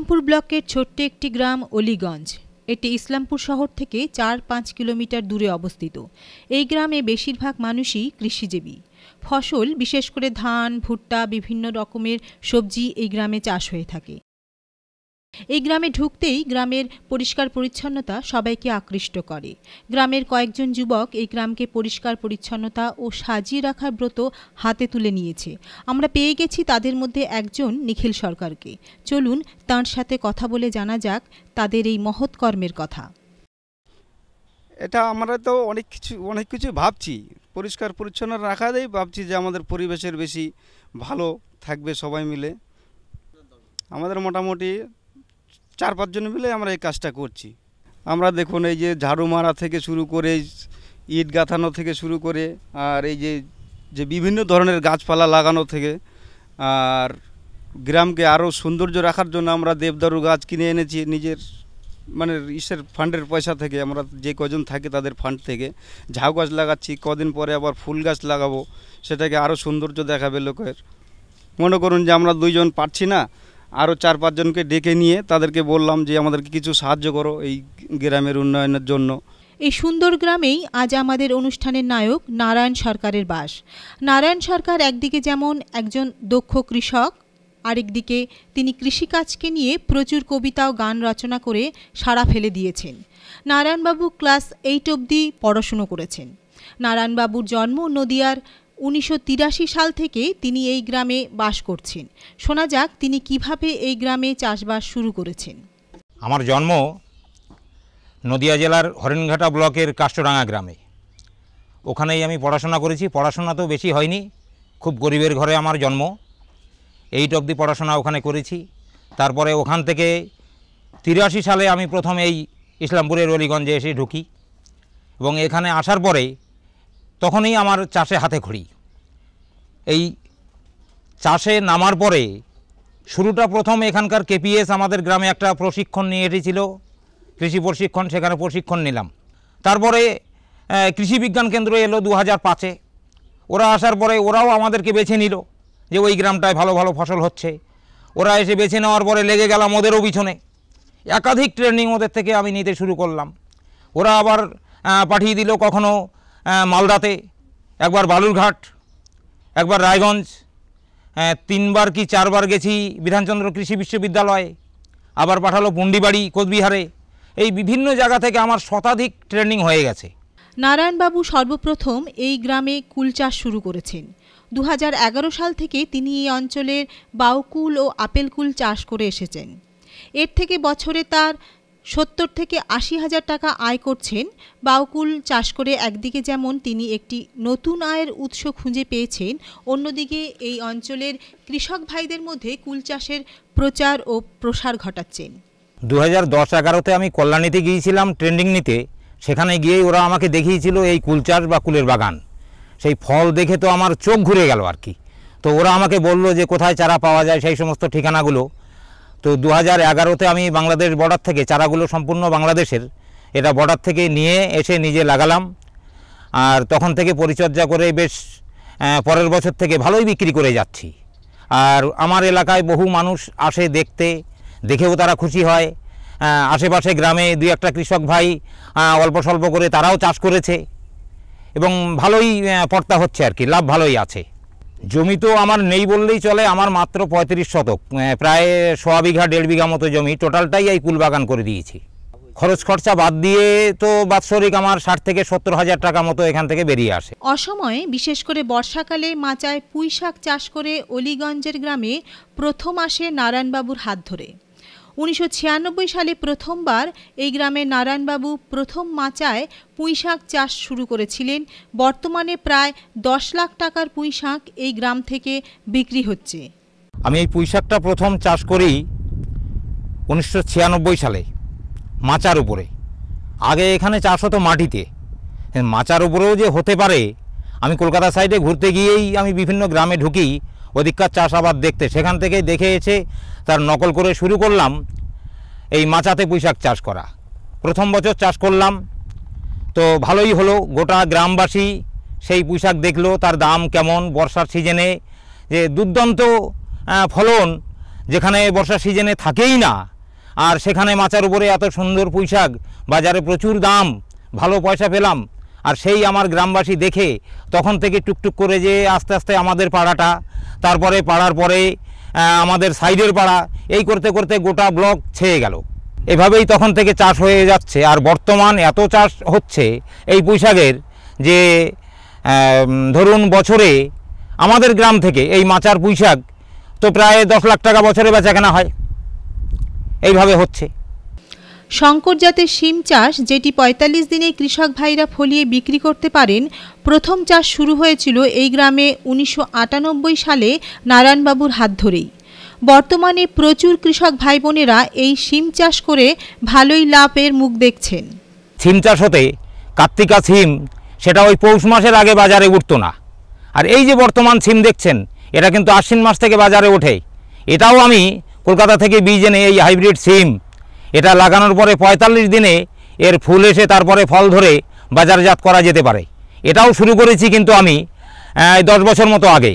ইসলামপুর ব্লকের ছোট্ট একটি গ্রাম অলিগঞ্জ। এটি ইসলামপুর শহর থেকে ৪-৫ কিলোমিটার দূরে অবস্থিত। এই গ্রামে বেশিরভাগ মানুষই কৃষিজীবী। ফসল বিশেষ করে ধান, ভুট্টা, বিভিন্ন রকমের সবজি এই গ্রামে চাষ হয়ে থাকে। এই গ্রামে ঢুকতেই গ্রামের পরিষ্কার পরিচ্ছন্নতা সবাইকে আকৃষ্ট করে। গ্রামের কয়েকজন যুবক এই গ্রামকে পরিষ্কার পরিচ্ছন্নতা ও সাজিয়ে রাখার ব্রত হাতে তুলে নিয়েছে। আমরা পেয়ে গেছি তাদের মধ্যে একজন নিখিল সরকারকে। চলুন তাঁর সাথে কথা বলে জানা যাক তাদের এই মহৎ কর্মের কথা। এটা আমরা তো অনেক কিছু ভাবছি, পরিষ্কার পরিচ্ছন্ন রাখাতেই ভাবছি যে আমাদের পরিবেশের বেশি ভালো থাকবে সবাই মিলে। আমাদের মোটামুটি 4-5 জন মিলে আমরা এই কাজটা করছি। আমরা দেখুন এই যে ঝাড়ু মারা থেকে শুরু করে ইট গাঁথানো থেকে শুরু করে আর এই যে বিভিন্ন ধরনের গাছপালা লাগানো থেকে আর গ্রামকে আরও সৌন্দর্য রাখার জন্য আমরা দেবদারু গাছ কিনে এনেছি নিজের মানে ইসের ফান্ডের পয়সা থেকে। আমরা যে কজন থাকি তাদের ফান্ড থেকে ঝাউ গাছ লাগাচ্ছি, কদিন পরে আবার ফুল গাছ লাগাবো, সেটাকে আরও সৌন্দর্য দেখাবে লোকের। মনে করুন যে আমরা 2 জন পারছি না, আরও 4-5 জনকে ডেকে নিয়ে তাদেরকে বললাম যে আমাদেরকে কিছু সাহায্য করো এই গ্রামের উন্নয়নের জন্য। এই সুন্দর গ্রামেই আজ আমাদের অনুষ্ঠানের নায়ক নারায়ণ সরকারের বাস। নারায়ণ সরকার একদিকে যেমন একজন দক্ষ কৃষক, আরেকদিকে তিনি কৃষিকাজকে নিয়ে প্রচুর কবিতা ও গান রচনা করে সাড়া ফেলে দিয়েছেন। নারায়ণবাবু ক্লাস 8 অবধি পড়াশুনো করেছেন। নারায়ণবাবুর জন্ম নদিয়ার। 1983 সাল থেকে তিনি এই গ্রামে বাস করছেন। শোনা যাক তিনি কিভাবে এই গ্রামে চাষবাস শুরু করেছেন। আমার জন্ম নদিয়া জেলার হরিণঘাটা ব্লকের কাষ্টডাঙ্গা গ্রামে। ওখানেই আমি পড়াশোনা করেছি। পড়াশোনা তো বেশি হয়নি, খুব গরিবের ঘরে আমার জন্ম। 8 অবধি পড়াশোনা ওখানে করেছি। তারপরে ওখান থেকে 83 সালে আমি প্রথম এই ইসলামপুরের অলিগঞ্জে এসে ঢুকি এবং এখানে আসার পরে তখনই আমার চাষে হাতে খড়ি। এই চাষে নামার পরে শুরুটা প্রথম এখানকার কেপিএস আমাদের গ্রামে একটা প্রশিক্ষণ নিয়ে এসেছিল, কৃষি প্রশিক্ষণ। সেখানে প্রশিক্ষণ নিলাম। তারপরে কৃষি বিজ্ঞান কেন্দ্র এলো 2005-এ। ওরা আসার পরে ওরাও আমাদেরকে বেছে নিল যে ওই গ্রামটায় ভালো ভালো ফসল হচ্ছে। ওরা এসে বেছে নেওয়ার পরে লেগে গেলাম ওদেরও পিছনে। একাধিক ট্রেনিং ওদের থেকে আমি নিতে শুরু করলাম। ওরা আবার পাঠিয়ে দিল কখনো মালদাতে, একবার বালুরঘাট, একবার রায়গঞ্জ, 3বার কি 4বার গেছি বিধানচন্দ্র কৃষি বিশ্ববিদ্যালয়ে, আবার পাঠালো পুন্ডিবাড়ি, কোচবিহারে। এই বিভিন্ন জায়গা থেকে আমার শতাধিক ট্রেনিং হয়ে গেছে। নারায়ণবাবু সর্বপ্রথম এই গ্রামে কুল চাষ শুরু করেছেন। 2011 সাল থেকে তিনি এই অঞ্চলের বাউকুল ও আপেল কুল চাষ করে এসেছেন। এর থেকে বছরে তার 70 থেকে 80 হাজার টাকা আয় করছেন। বাউকুল চাষ করে একদিকে যেমন তিনি একটি নতুন আয়ের উৎস খুঁজে পেয়েছেন, অন্যদিকে এই অঞ্চলের কৃষক ভাইদের মধ্যে কুল চাষের প্রচার ও প্রসার ঘটাচ্ছেন। 2010-11-তে আমি কল্যাণীতে গিয়েছিলাম ট্রেনিং নিতে। সেখানে গিয়েই ওরা আমাকে দেখিয়েছিল এই কুল চাষ বা কুলের বাগান। সেই ফল দেখে তো আমার চোখ ঘুরে গেল আর কি। তো ওরা আমাকে বললো যে কোথায় চারা পাওয়া যায় সেই সমস্ত ঠিকানাগুলো। তো 2011-তে আমি বাংলাদেশ বর্ডার থেকে চারাগুলো সম্পূর্ণ বাংলাদেশের, এটা বর্ডার থেকে নিয়ে এসে নিজে লাগালাম। আর তখন থেকে পরিচর্যা করে বেশ পরের বছর থেকে ভালোই বিক্রি করে যাচ্ছি। আর আমার এলাকায় বহু মানুষ আসে দেখতে, দেখেও তারা খুশি হয়। আশেপাশে গ্রামে 2-1টা কৃষক ভাই অল্প স্বল্প করে তারাও চাষ করেছে এবং ভালোই পর্তা হচ্ছে আর কি, লাভ ভালোই আছে। জমি তো আমার নেই বললেই চলে, আমার মাত্র 35 শতক, প্রায় 1.25 বিঘা 1.5 বিঘা মতো জমি, টোটালটাই এই কুল বাগান করে দিয়েছি। খরচ খরচা বাদ দিয়ে তো বাৎসরিক আমার 60 থেকে 70 হাজার টাকা মতো এখান থেকে বেরিয়ে আসে। অসময়ে বিশেষ করে বর্ষাকালে মাচায় পুঁই শাক চাষ করে অলিগঞ্জের গ্রামে প্রথম আসে নারায়ণবাবুর হাত ধরে। 1996 সালে প্রথমবার এই গ্রামে নারায়ণবাবু প্রথম মাচায় পুঁই শাক চাষ শুরু করেছিলেন। বর্তমানে প্রায় 10 লাখ টাকার পুঁই শাক এই গ্রাম থেকে বিক্রি হচ্ছে। আমি এই পুঁই শাকটা প্রথম চাষ করি 1996 সালে মাচার উপরে। আগে এখানে চাষ হতো মাটিতে, মাচার উপরেও যে হতে পারে আমি কলকাতা সাইডে ঘুরতে গিয়েই আমি বিভিন্ন গ্রামে ঢুকি ওদিককার চাষাবাদ দেখতে। সেখান থেকে দেখে এসে তার নকল করে শুরু করলাম এই মাচাতে পুঁই শাক চাষ করা। প্রথম বছর চাষ করলাম তো ভালোই হলো। গোটা গ্রামবাসী সেই পুঁই শাক দেখলো, তার দাম কেমন, বর্ষার সিজনে যে দুর্দান্ত ফলন, যেখানে বর্ষার সিজনে থাকেই না আর সেখানে মাচার উপরে এত সুন্দর পুঁইশাক, বাজারে প্রচুর দাম, ভালো পয়সা পেলাম। আর সেই আমার গ্রামবাসী দেখে তখন থেকে টুকটুক করে যে আস্তে আস্তে আমাদের পাড়াটা, তারপরে পাড়ার পরে আমাদের সাইডের পাড়া, এই করতে করতে গোটা ব্লক ছেয়ে গেল। এভাবেই তখন থেকে চাষ হয়ে যাচ্ছে। আর বর্তমান এত চাষ হচ্ছে এই পুঁইশাকের যে ধরুন বছরে আমাদের গ্রাম থেকে এই মাচার পুঁইশাক তো প্রায় 10 লাখ টাকা বছরে বেচাকেনা হয়, এইভাবে হচ্ছে। শঙ্কর জাতের শিম চাষ, যেটি ৪৫ দিনে কৃষক ভাইরা ফলিয়ে বিক্রি করতে পারেন, প্রথম চাষ শুরু হয়েছিল এই গ্রামে ১৯৯৮ সালে নারায়ণবাবুর হাত ধরেই। বর্তমানে প্রচুর কৃষক ভাই বোনেরা এই শিম চাষ করে ভালোই লাভের মুখ দেখছেন। সিম চাষ হতে কার্তিকা সিম সেটা ওই পৌষ মাসের আগে বাজারে উঠতো না। আর এই যে বর্তমান সিম দেখছেন, এটা কিন্তু আশ্বিন মাস থেকে বাজারে ওঠে। এটাও আমি কলকাতা থেকে বীজ এনে, এই হাইব্রিড সিম, এটা লাগানোর পরে ৪৫ দিনে এর ফুল এসে তারপরে ফল ধরে বাজারজাত করা যেতে পারে। এটাও শুরু করেছি কিন্তু আমি 10 বছর মতো আগে।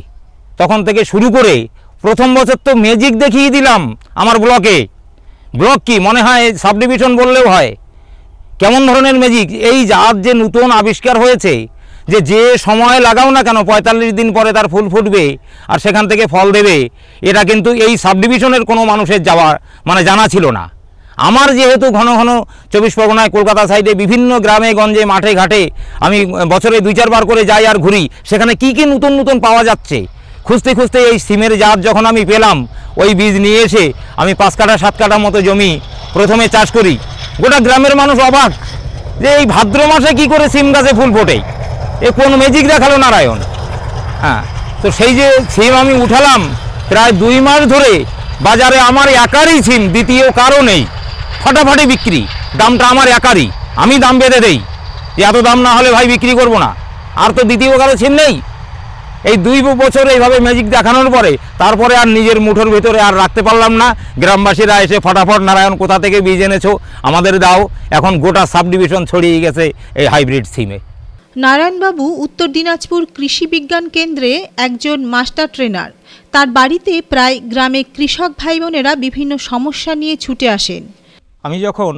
তখন থেকে শুরু করে প্রথম বছর তো ম্যাজিক দেখিয়ে দিলাম আমার ব্লকে। ব্লক কি মনে হয় সাব ডিভিশন বললেও হয়। কেমন ধরনের ম্যাজিক! এই জাত যে নতুন আবিষ্কার হয়েছে, যে সময় লাগাও না কেন ৪৫ দিন পরে তার ফুল ফুটবে আর সেখান থেকে ফল দেবে, এটা কিন্তু এই সাব ডিভিশনের কোনো মানুষের জানা ছিল না। আমার যেহেতু ঘন ঘন ২৪ পরগনায় কলকাতা সাইডে বিভিন্ন গ্রামে গঞ্জে মাঠে ঘাটে আমি বছরে ২-৪ বার করে যাই আর ঘুরি, সেখানে কি কি নতুন নতুন পাওয়া যাচ্ছে খুঁজতে খুঁজতে এই সিমের জাত যখন আমি পেলাম, ওই বীজ নিয়ে এসে আমি ৫ কাঠা ৭ কাঠা মতো জমি প্রথমে চাষ করি। গোটা গ্রামের মানুষ অবাক যে এই ভাদ্র মাসে কি করে সিম গাছে ফুল ফোটে, এ কোন ম্যাজিক দেখালো নারায়ণ। হ্যাঁ, তো সেই যে সিম আমি উঠালাম, প্রায় ২ মাস ধরে বাজারে আমার একারই সিম, দ্বিতীয় কারো নেই, ফাটাফাটি বিক্রি। দামটা আমার একারই, আমি দাম বেঁধে দেই যে এত দাম না হলে ভাই বিক্রি করব না। আর তো দ্বিতীয় কারো সিম নেই। এই ২ বছর এইভাবে ম্যাজিক দেখানোর পরে তারপরে আর নিজের মুঠোর ভেতরে আর রাখতে পারলাম না। গ্রামবাসীরা এসে ফটাফট, নারায়ণ কোথা থেকে বীজ এনেছো, আমাদের দাও। এখন গোটা সাব ডিভিশন ছড়িয়ে গেছে এই হাইব্রিড সিমে। নারায়ণবাবু উত্তর দিনাজপুর কৃষি বিজ্ঞান কেন্দ্রে একজন মাস্টার ট্রেনার। তার বাড়িতে প্রায় গ্রামে কৃষক ভাই বোনেরা বিভিন্ন সমস্যা নিয়ে ছুটে আসেন। আমি যখন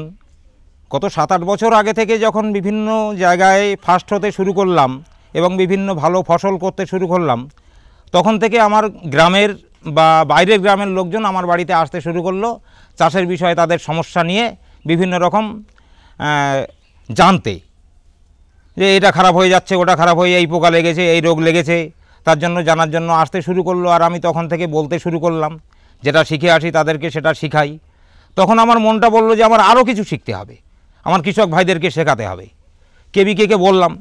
গত ৭-৮ বছর আগে থেকে যখন বিভিন্ন জায়গায় ফার্স্ট হতে শুরু করলাম এবং বিভিন্ন ভালো ফসল করতে শুরু করলাম, তখন থেকে আমার গ্রামের বা বাইরের গ্রামের লোকজন আমার বাড়িতে আসতে শুরু করলো চাষের বিষয়ে তাদের সমস্যা নিয়ে বিভিন্ন রকম জানতে, যে এটা খারাপ হয়ে যাচ্ছে, ওটা খারাপ হয়ে, এই পোকা লেগেছে, এই রোগ লেগেছে, তার জন্য জানার জন্য আসতে শুরু করলো। আর আমি তখন থেকে বলতে শুরু করলাম, যেটা শিখে আসি তাদেরকে সেটা শিখাই। তখন আমার মনটা বললো যে আমার আরও কিছু শিখতে হবে, আমার কৃষক ভাইদেরকে শেখাতে হবে। কেবিকে বললাম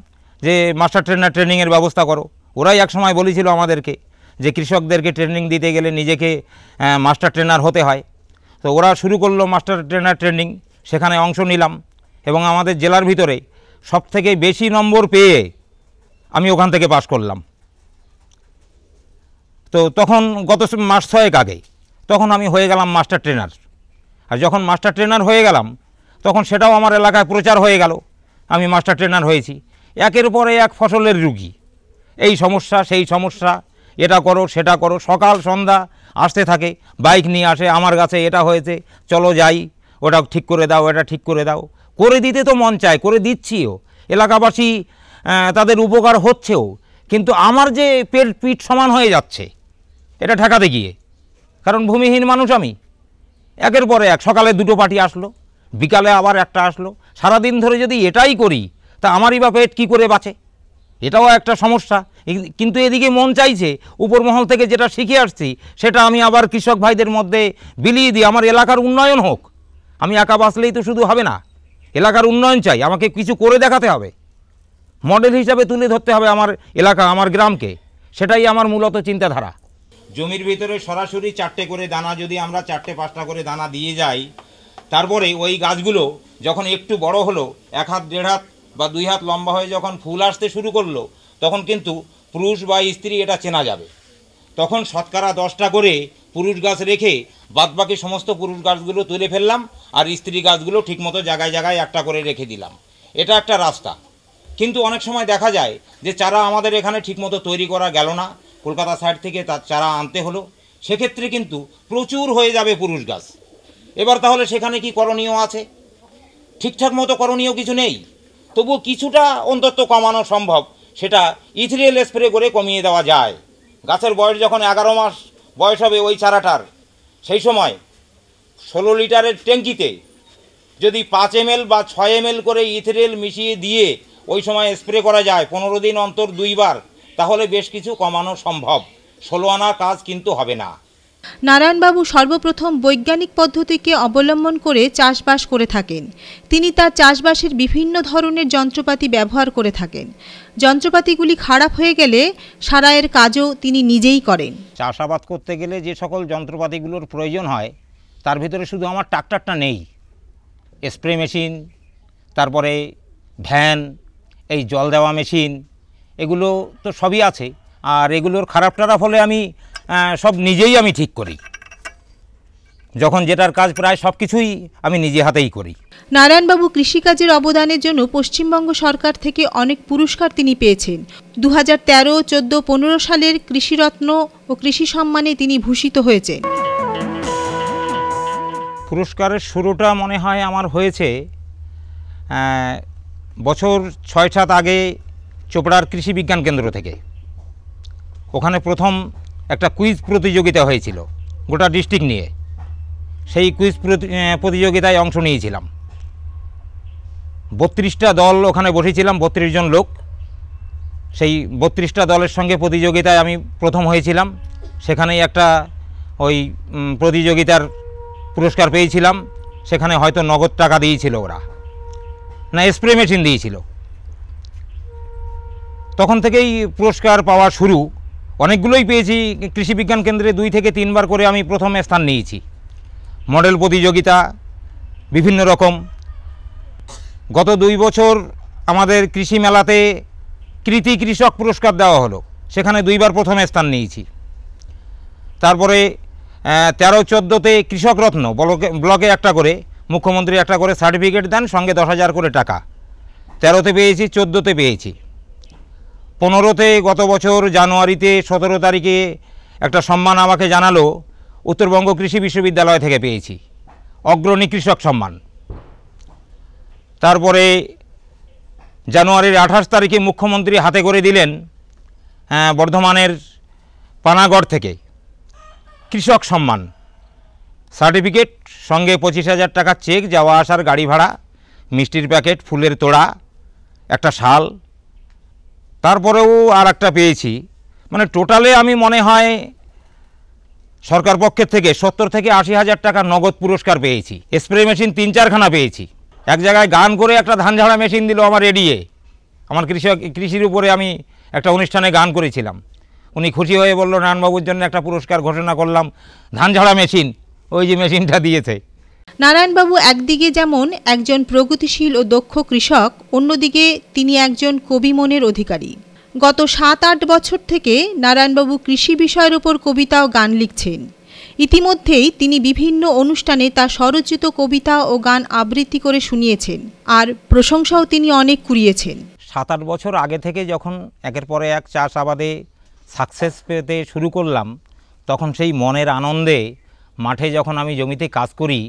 যে মাস্টার ট্রেনার ট্রেনিংয়ের ব্যবস্থা করো। ওরাই এক সময় বলেছিল আমাদেরকে যে কৃষকদেরকে ট্রেনিং দিতে গেলে নিজেকে মাস্টার ট্রেনার হতে হয়। তো ওরা শুরু করলো মাস্টার ট্রেনার ট্রেনিং, সেখানে অংশ নিলাম এবং আমাদের জেলার ভিতরে সবথেকে বেশি নম্বর পেয়ে আমি ওখান থেকে পাশ করলাম। তো তখন গত মাস ৬ আগে তখন আমি হয়ে গেলাম মাস্টার ট্রেনার। আর যখন মাস্টার ট্রেনার হয়ে গেলাম তখন সেটাও আমার এলাকায় প্রচার হয়ে গেল, আমি মাস্টার ট্রেনার হয়েছি। একের পরে এক ফসলের রুগী, এই সমস্যা সেই সমস্যা, এটা করো সেটা করো, সকাল সন্ধ্যা আসতে থাকে, বাইক নিয়ে আসে আমার কাছে, এটা হয়েছে চলো যাই, ওটা ঠিক করে দাও, এটা ঠিক করে দাও। করে দিতে তো মন চায়, করে দিচ্ছিও, এলাকাবাসী তাদের উপকার হচ্ছেও, কিন্তু আমার যে পিঠ সমান হয়ে যাচ্ছে এটা ঠেকাতে গিয়ে, কারণ ভূমিহীন মানুষ আমি। একের পরে এক, সকালে 2টো পার্টি আসলো, বিকালে আবার একটা আসলো, সারাদিন ধরে যদি এটাই করি তা আমারই বা পেট কী করে বাঁচে, এটাও একটা সমস্যা। কিন্তু এদিকে মন চাইছে উপর মহল থেকে যেটা শিখে আসছি সেটা আমি আবার কৃষক ভাইদের মধ্যে বিলিয়ে দিই, আমার এলাকার উন্নয়ন হোক। আমি একা বাঁচলেই তো শুধু হবে না, এলাকার উন্নয়ন চাই, আমাকে কিছু করে দেখাতে হবে, মডেল হিসাবে তুলে ধরতে হবে আমার এলাকা, আমার গ্রামকে। সেটাই আমার মূলত চিন্তাধারা। জমির ভিতরে সরাসরি 4টে করে দানা যদি আমরা 4টে-5টা করে দানা দিয়ে যাই, তারপরে ওই গাছগুলো যখন একটু বড় হলো, 1 হাত 1.5 হাত বা 2 হাত লম্বা হয়ে যখন ফুল আসতে শুরু করলো, তখন কিন্তু পুরুষ বা স্ত্রী এটা চেনা যাবে। তখন শতকরা 10টা করে পুরুষ গাছ রেখে বাদবাকি সমস্ত পুরুষ গাছগুলো তুলে ফেললাম, আর স্ত্রী গাছগুলো ঠিকমতো জায়গায় জায়গায় একটা করে রেখে দিলাম। এটা একটা রাস্তা। কিন্তু অনেক সময় দেখা যায় যে চারা আমাদের এখানে ঠিকমতো তৈরি করা গেল না, কলকাতা সাইড থেকে তার চারা আনতে হলো, সেক্ষেত্রে কিন্তু প্রচুর হয়ে যাবে পুরুষ গাছ। এবার তাহলে সেখানে কি করণীয় আছে? ঠিকঠাক মতো করণীয় কিছু নেই, তবুও কিছুটা অন্তত কমানো সম্ভব, সেটা ইথিলিন স্প্রে করে কমিয়ে দেওয়া যায়। গাছের বয়স যখন 11 মাস বয়স হবে ওই চারাটার, সেই সময় 16 লিটারের ট্যাঙ্কিতে যদি 5 ml বা 6 ml করে ইথিলিন মিশিয়ে দিয়ে ওই সময় স্প্রে করা যায় 15 দিন অন্তর 2 বার, তাহলে বেশ কিছু কমানো সম্ভব। 16 আনার কাজ কিন্তু হবে না। নারায়ণবাবু সর্বপ্রথম বৈজ্ঞানিক পদ্ধতিকে অবলম্বন করে চাষবাস করে থাকেন। তিনি তার চাষবাসের বিভিন্ন ধরনের যন্ত্রপাতি ব্যবহার করে থাকেন। যন্ত্রপাতিগুলি খারাপ হয়ে গেলে সারাইয়ের কাজও তিনি নিজেই করেন। চাষাবাদ করতে গেলে যে সকল যন্ত্রপাতিগুলোর প্রয়োজন হয় তার ভিতরে শুধু আমার ট্রাক্টরটা নেই, স্প্রে মেশিন, তারপরে ভ্যান, এই জল দেওয়া মেশিন, এগুলো তো সবই আছে। আর এগুলোর খারাপ টারাপ হলে আমি সব নিজেই আমি ঠিক করি। যখন যেটার কাজ প্রায় সব কিছুই আমি নিজে হাতেই করি। নারায়ণবাবু কৃষিকাজের অবদানের জন্য পশ্চিমবঙ্গ সরকার থেকে অনেক পুরস্কার তিনি পেয়েছেন। 2013, 14, 15 সালের কৃষিরত্ন ও কৃষি সম্মানে তিনি ভূষিত হয়েছেন। পুরস্কারের শুরুটা মনে হয় আমার হয়েছে বছর 6-7 আগে চোপড়ার কৃষি বিজ্ঞান কেন্দ্র থেকে। ওখানে প্রথম একটা কুইজ প্রতিযোগিতা হয়েছিল গোটা ডিস্ট্রিক্ট নিয়ে। সেই কুইজ প্রতিযোগিতায় অংশ নিয়েছিলাম। 32টা দল ওখানে বসেছিলাম, 32 জন লোক। সেই 32টা দলের সঙ্গে প্রতিযোগিতায় আমি প্রথম হয়েছিলাম। সেখানেই একটা ওই প্রতিযোগিতার পুরস্কার পেয়েছিলাম। সেখানে হয়তো নগদ টাকা দিয়েছিল ওরা, না স্প্রে মেশিন দিয়েছিল। তখন থেকেই পুরস্কার পাওয়া শুরু। অনেকগুলোই পেয়েছি। কৃষি বিজ্ঞান কেন্দ্রে 2 থেকে 3 বার করে আমি প্রথম স্থান নিয়েছি। মডেল প্রতিযোগিতা বিভিন্ন রকম। গত 2 বছর আমাদের কৃষি মেলাতে কৃতি কৃষক পুরস্কার দেওয়া হলো, সেখানে 2 বার প্রথম স্থান নিয়েছি। তারপরে 13-14তে কৃষক রত্ন ব্লকে একটা করে, মুখ্যমন্ত্রী একটা করে সার্টিফিকেট দেন, সঙ্গে 10,000 করে টাকা। 13তে পেয়েছি, 14তে পেয়েছি। 15তে গত বছর জানুয়ারিতে 17 তারিখে একটা সম্মান আমাকে জানালো, উত্তরবঙ্গ কৃষি বিশ্ববিদ্যালয় থেকে পেয়েছি, অগ্রণী কৃষক সম্মান। তারপরে জানুয়ারির 28 তারিখে মুখ্যমন্ত্রী হাতে করে দিলেন বর্ধমানের পানাগড় থেকে কৃষক সম্মান সার্টিফিকেট, সঙ্গে 25,000 টাকার চেক, যাওয়া আসার গাড়ি ভাড়া, মিষ্টির প্যাকেট, ফুলের তোড়া, একটা শাল। তারপরেও আর একটা পেয়েছি। মানে টোটালে আমি মনে হয় সরকার পক্ষের থেকে 70 থেকে 80,000 টাকা নগদ পুরস্কার পেয়েছি। স্প্রে মেশিন 3-4খানা পেয়েছি। এক জায়গায় গান করে একটা ধান ঝাড়া মেশিন দিল আমার রেডিয়ে। আমার কৃষির উপরে আমি একটা অনুষ্ঠানে গান করেছিলাম। উনি খুশি হয়ে বলল, নারায়ণবাবুর জন্য একটা পুরস্কার ঘোষণা করলাম, ধান ঝাড়া মেশিন। ওই যে মেশিনটা দিয়েছে। নারায়ণবাবু একদিকে যেমন একজন প্রগতিশীল ও দক্ষ কৃষক, অন্যদিকে তিনি একজন কবি মনের অধিকারী। গত 7-8 বছর থেকে নারায়ণবাবু কৃষি বিষয়ের উপর কবিতা ও গান লিখছেন। ইতিমধ্যেই তিনি বিভিন্ন অনুষ্ঠানে তার স্বরচিত কবিতা ও গান আবৃত্তি করে শুনিয়েছেন, আর প্রশংসাও তিনি অনেক কুড়িয়েছেন। 7-8 বছর আগে থেকে যখন একের পরে এক চাষাবাদে সাকসেস পেতে শুরু করলাম, তখন সেই মনের আনন্দে মাঠে যখন আমি জমিতে কাজ করি,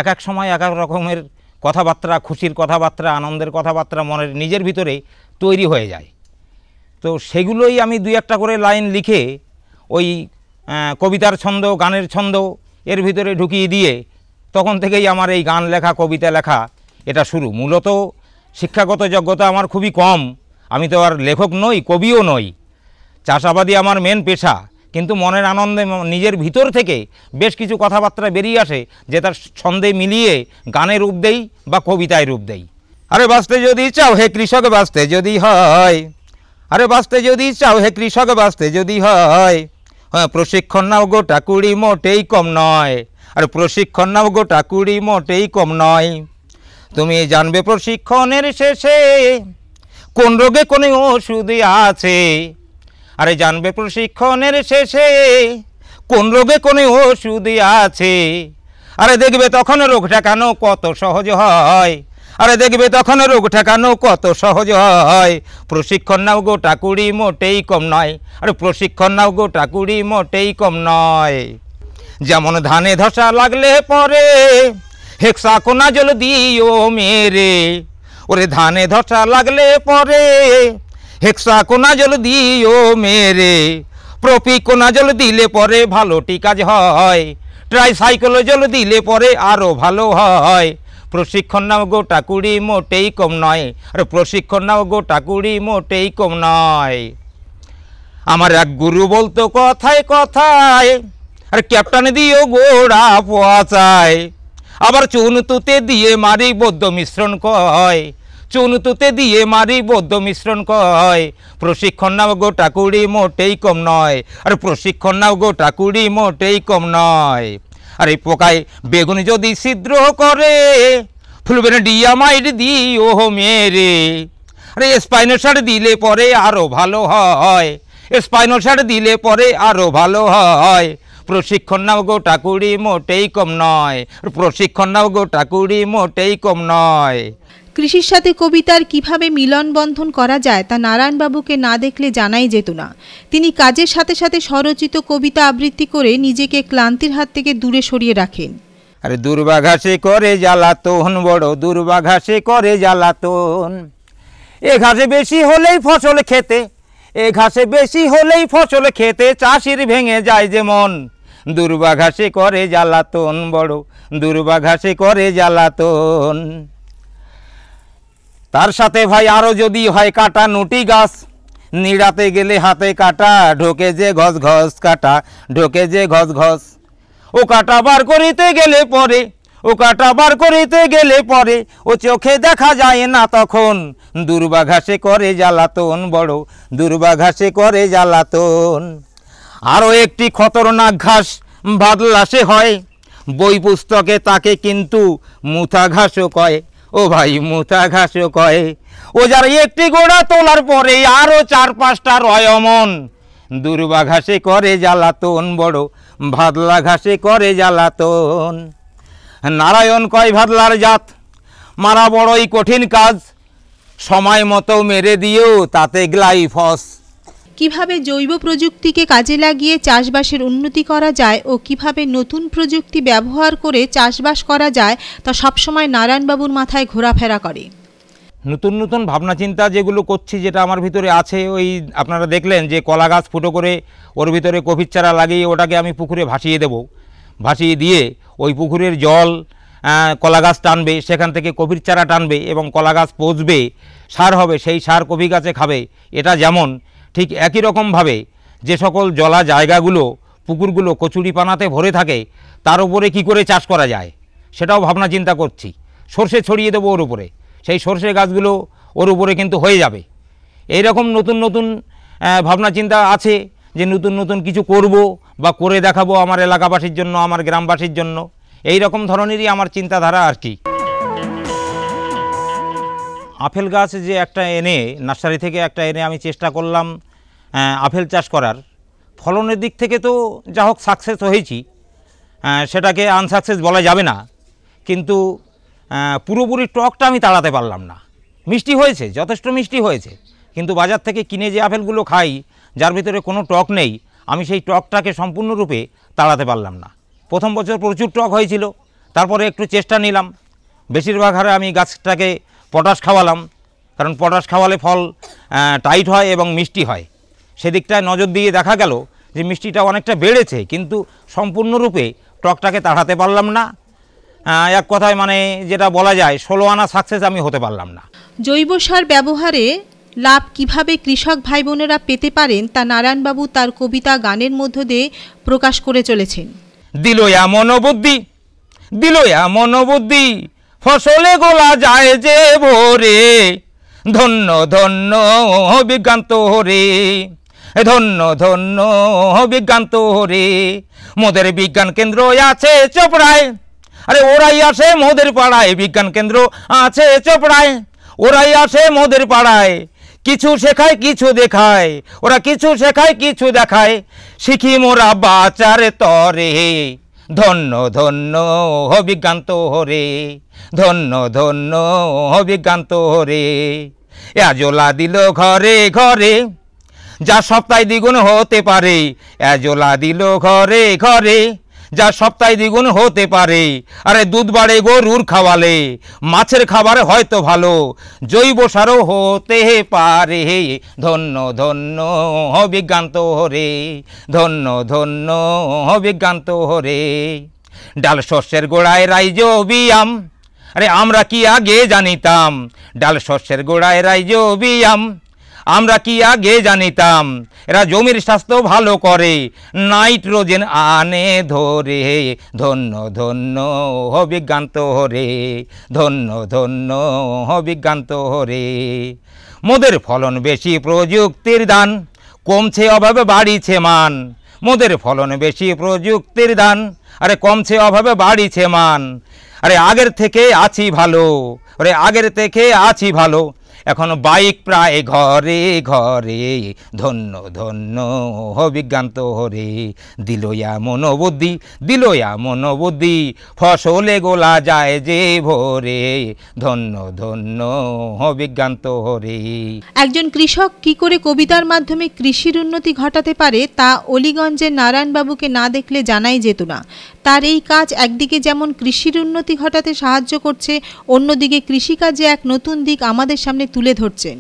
এক এক সময় এক এক রকমের কথাবার্তা, খুশির কথাবার্তা, আনন্দের কথাবার্তা মনের নিজের ভিতরে তৈরি হয়ে যায়। তো সেগুলোই আমি 2-1টা করে লাইন লিখে ওই কবিতার ছন্দ, গানের ছন্দ এর ভিতরে ঢুকিয়ে দিয়ে তখন থেকেই আমার এই গান লেখা, কবিতা লেখা এটা শুরু। মূলত শিক্ষাগত যোগ্যতা আমার খুবই কম। আমি তো আর লেখক নই, কবিও নই। চাষাবাদী আমার মেন পেশা, কিন্তু মনের আনন্দে নিজের ভিতর থেকে বেশ কিছু কথাবার্তা বেরিয়ে আসে, যে তার ছন্দে মিলিয়ে গানে রূপ দেই বা কবিতায় রূপ দেই। আরে বাঁচতে যদি চাও হে কৃষক, বাঁচতে যদি হয়, আরে বাঁচতে যদি চাও হে কৃষক, বাঁচতে যদি হয়, হ্যাঁ প্রশিক্ষণ নাও গোটা 20 মোটেই কম নয়। আর প্রশিক্ষণ নাও গোটা 20 মোটেই কম নয়। তুমি জানবে প্রশিক্ষণের শেষে কোন রোগে কোন ওষুধ আছে। আরে জানবে প্রশিক্ষণের শেষে কোন রোগে কোন ওষুধ আছে। আরে দেখবে তখন রোগ ঠেকানো কত সহজ হয়। আরে দেখবে তখন রোগ ঠেকানো কত সহজ হয়। প্রশিক্ষণ নাও গোটা 20 মোটেই কম নয়। আরে প্রশিক্ষণ নাও গোটা 20 মোটেই কম নয়। যেমন ধানে ধসা লাগলে পরে হেক্সাকোনা জল দিও মেরে, ওরে ধানে ধসা লাগলে পরে হেক্সাকোনা জল দিও মেরে, প্রপিকোনা জল দিলে পরে ভালোটি কাজ হয়, ট্রাইসাইকেল জল দিলে পরে আরও ভালো হয়। প্রশিক্ষণ নাও গোটা 20 মোটেই কম নয়, আর প্রশিক্ষণ নাও গোটা 20 মোটেই কম নয়। আমার এক গুরু বলতো কথায় কথায়, আর ক্যাপ্টেন দিও গোড়া পচায়, আবার চুন তুতে দিয়ে মারি বৌদ্ধ মিশ্রণ কয়, চুন তুতে দিয়ে মারি বৌদ্ধ মিশ্রণ কয়। প্রশিক্ষণ নাও গোটা 20 মোটেই কম নয়, আর প্রশিক্ষণ নাও গোটা 20 মোটেই কম নয়। আর এই পোকায় বেগুন যদি ছিদ্র করে, ফুলবেন ডিয়ামাইট দিও মেরে, আরে স্পাইনোসার দিলে পরে আরও ভালো হয়, স্পাইনোসার দিলে পরে আরও ভালো হয়। প্রশিক্ষণ নাও গোটা 20 মোটেই কম নয়, প্রশিক্ষণ নাও গোটা 20 মোটেই কম নয়। কৃষির সাথে কবিতার কিভাবে মিলন বন্ধন করা যায় তা নারায়ণবাবুকে না দেখলে জানাই যেত না। তিনি কাজের সাথে সাথে স্বরচিত কবিতা আবৃত্তি করে নিজেকে ক্লান্তির হাত থেকে দূরে সরিয়ে রাখেন। আরে দুর্বাঘাসে করে জ্বালাতন, বড় দুর্বাঘাসে করে জ্বালাতন, এ ঘাসে বেশি হলেই ফসল খেতে, এ ঘাসে বেশি হলেই ফসল খেতে চাষির ভেঙে যায় যেমন। দুর্বাঘাসে করে জ্বালাতন, বড় দুর্বাঘাসে করে জ্বালাতন। তার সাথে ভাই আরও যদি হয় কাটা নুটি গাছ, নিড়াতে গেলে হাতে কাটা, ঢোকে যে ঘস ঘস কাটা, ঢোকে যে ঘস ঘস। ও কাটা বার করিতে গেলে পরে, ও কাটা বার করিতে গেলে পরে, ও চোখে দেখা যায় না তখন। দুর্বাঘাসে করে জ্বালাতন, বড় দুর্বাঘাসে করে জ্বালাতন। আরও একটি খতরনাক ঘাস বাদলাসে হয়, বই পুস্তকে তাকে কিন্তু মুথা ঘাসও কয়, ও ভাই মুথা ঘাসও কয়। ও যার একটি গোড়া তোলার পরে আরও 4-5টা রয় অমন। দুর্বাঘাসে করে জ্বালাতন, বড় ভাদলা ঘাসে করে জ্বালাতন। নারায়ণ কয় ভাদলার জাত, মারা বড়ই কঠিন কাজ, সময় মতো মেরে দিও তাতে গ্লাইফস। কিভাবে জৈব প্রযুক্তিকে কাজে লাগিয়ে চাষবাসের উন্নতি করা যায় ও কিভাবে নতুন প্রযুক্তি ব্যবহার করে চাষবাস করা যায় তা সবসময় নারায়ণবাবুর মাথায় ঘোরাফেরা করে। নতুন নতুন ভাবনা চিন্তা যেগুলো করছি, যেটা আমার ভিতরে আছে, ওই আপনারা দেখলেন যে কলা গাছ ফুটো করে ওর ভিতরে কফির চারা লাগিয়ে ওটাকে আমি পুকুরে ভাসিয়ে দেব, ভাসিয়ে দিয়ে ওই পুকুরের জল কলা গাছ টানবে, সেখান থেকে কফির চারা টানবে এবং কলা গাছ পচবে, সার হবে, সেই সার কফি গাছে খাবে। এটা যেমন ঠিক একই রকমভাবে যে সকল জলা জায়গাগুলো পুকুরগুলো কচুরিপানাতে ভরে থাকে তার উপরে কি করে চাষ করা যায় সেটাও ভাবনা চিন্তা করছি। সর্ষে ছড়িয়ে দেবো ওর উপরে, সেই সর্ষে গাছগুলো ওর উপরে কিন্তু হয়ে যাবে। এই রকম নতুন নতুন ভাবনা চিন্তা আছে যে নতুন নতুন কিছু করব বা করে দেখাবো আমার এলাকাবাসীর জন্য, আমার গ্রামবাসীর জন্য। এই রকম ধরনেরই আমার চিন্তাধারা আর কি। আপেল গাছ যে একটা এনে নার্সারি থেকে একটা এনে আমি চেষ্টা করলাম আপেল চাষ করার, ফলনের দিক থেকে তো যা হোক সাকসেস হয়েছি, সেটাকে আনসাকসেস বলা যাবে না, কিন্তু পুরোপুরি টকটা আমি তাড়াতে পারলাম না। মিষ্টি হয়েছে, যথেষ্ট মিষ্টি হয়েছে, কিন্তু বাজার থেকে কিনে যে আপেলগুলো খাই যার ভিতরে কোনো টক নেই, আমি সেই টকটাকে সম্পূর্ণরূপে তাড়াতে পারলাম না। প্রথম বছর প্রচুর টক হয়েছিল, তারপরে একটু চেষ্টা নিলাম, বেশিরভাগ হারে আমি গাছটাকে পটাশ খাওয়ালাম, কারণ পটাশ খাওয়ালে ফল টাইট হয় এবং মিষ্টি হয়। সেদিকটায় নজর দিয়ে দেখা গেল যে মিষ্টিটা অনেকটা বেড়েছে, কিন্তু সম্পূর্ণরূপে টকটাকে তাড়াতে পারলাম না। এক কথায় মানে যেটা বলা যায় 16 আনা সাকসেস আমি হতে পারলাম না। জৈব সার ব্যবহারে লাভ কিভাবে কৃষক ভাই বোনেরা পেতে পারেন তা নারায়ণবাবু তার কবিতা গানের মধ্য দিয়ে প্রকাশ করে চলেছেন। দিল এমন বুদ্ধি, দিল এমন বুদ্ধি, ফসলে গোলা যায় যে ভোরে, ধন্য ধন্য বিজ্ঞান তোরে, ধন্য ধন্য বিজ্ঞান তোরে। মোদের বিজ্ঞান কেন্দ্র আছে চোপড়ায়, আরে ওরাই আসে মোদের পাড়ায়, বিজ্ঞান কেন্দ্র আছে চোপড়ায়, ওরাই আসে মোদের পাড়ায়, কিছু শেখায় কিছু দেখায়, ওরা কিছু শেখায় কিছু দেখায়, শিখি মোরা বাচার তরে, ধন্য ধন্য বিজ্ঞান তোরে, ধন্য ধন্য বিজ্ঞান তোরে। এজোলা দিল ঘরে ঘরে, যা সপ্তাহে দ্বিগুণ হতে পারে, এজোলা দিল ঘরে ঘরে, যা সপ্তাহে দ্বিগুণ হতে পারে। আরে দুধ বাড়ে গরুর খাওয়ালে, মাছের খাবার হয়তো ভালো, জৈব সারও হতে পারে। ধন্য ধন্য বিজ্ঞান তোরে, ধন্য ধন্য বিজ্ঞান তোরে। ডাল শস্যের গোড়ায় রাইজোবিয়াম, আরে আমরা কি আগে জানিতাম? ডাল শস্যের গোড়ায় রাইজোবিয়াম, আমরা কি আগে জানিতাম? এরা জমির স্বাস্থ্য ভালো করে, নাইট্রোজেন আনে ধরে। ধন্য ধন্য বিজ্ঞান তোরে, ধন্য ধন্য বিজ্ঞান তোরে। মোদের ফলন বেশি প্রযুক্তির দান, কমছে অভাবে বাড়িছে মান। মোদের ফলন বেশি প্রযুক্তির দান, আরে কমছে অভাবে বাড়িছে মান। আরে আগের থেকে আছি ভালো, আরে আগের থেকে আছি ভালো, এখন বাইক প্রায় ঘরে ঘরে। ধন্য ধন্য বিজ্ঞান তোরে, দিল এমন বুদ্ধি, দিল এমন বুদ্ধি, ফসলে গোলা যায় যে ভরে। ধন্য ধন্য বিজ্ঞান তোরে। একজন কৃষক কি করে কবিতার মাধ্যমে কৃষির উন্নতি ঘটাতে পারে তা অলিগঞ্জের নারায়ণবাবুকে না দেখলে জানাই যেত না। তার এই কাজ একদিকে যেমন কৃষির উন্নতি ঘটাতে সাহায্য করছে, অন্যদিকে কৃষিকাজে এক নতুন দিক আমাদের সামনে তুলে ধরছেন।